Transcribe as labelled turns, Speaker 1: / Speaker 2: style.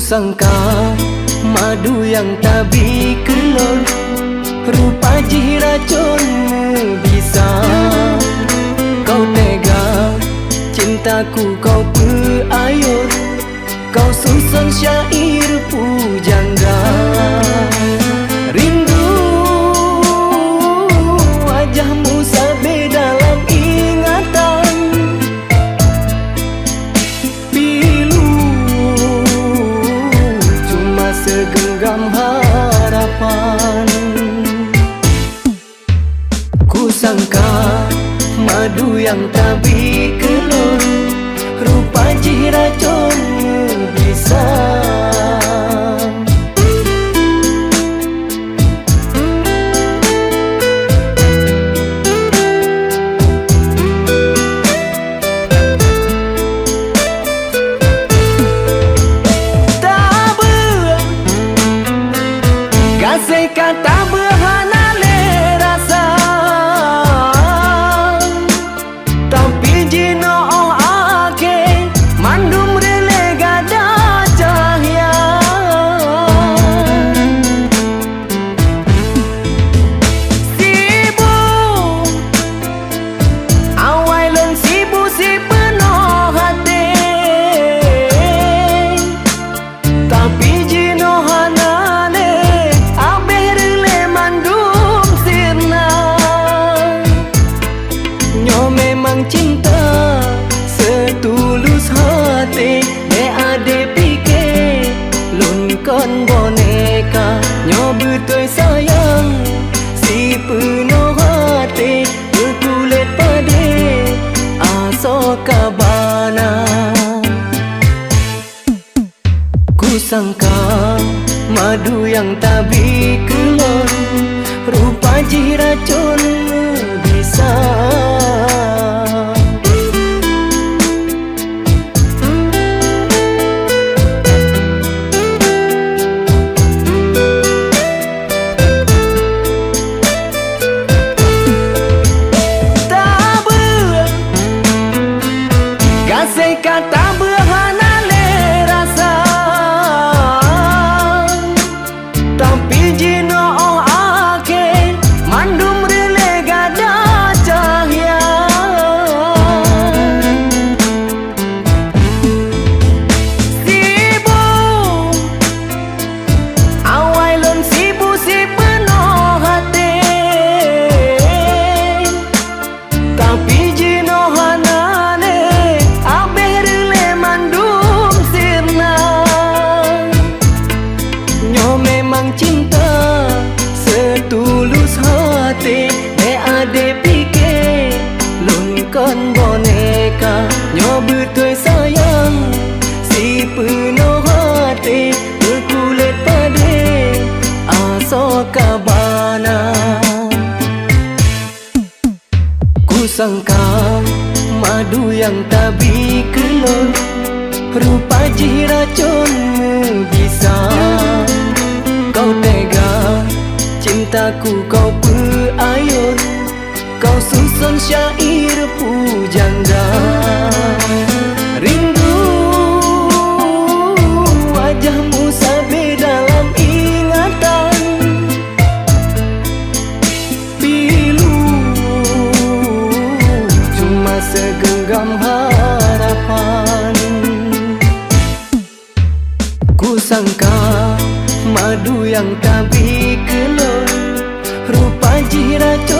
Speaker 1: Kusangka madu yang tak bikelon, rupa ji racunmu bisa. Kau tega cintaku, kau peayun, kau susun syair pujangga. Rindu wajahmu sabe dalam ingatan, pilu cuma segenggam harapan. Kusangka madu yang tak bikelon, rupa ji racunmu bisa. Kasih kata berhana le rasa, tapi jino ake mandum rele gada cahaya. Sibu awai lon sibu si penuh hati, tapi jino hana cinta setulus hati. Me ade pikir lun kon boneka, nyo betul sayang si penuh hati. Berkulit pade aso kabana. Kusangka madu yang tak bikelon, rupa ji racunmu bisa. Kasih kata berhana le rasa, tapi jino ake mandum rele gada cahaya. Sibu awai lon sibu si penuh hati, tapi jino hana cinta setulus hati. Me ade pikir lun kon boneka, nyo betul sayang si penuh hati. Berkulit pade aso kabana. Kusangka madu yang tak bikelon, rupa ji racunmu bisa. Kau tega cintaku, kau peayun, kau susun syair pujangga. Rindu wajahmu sabe dalam ingatan, pilu cuma segenggam harapan. Kusangka madu yang tak bikelon, rupa ji racun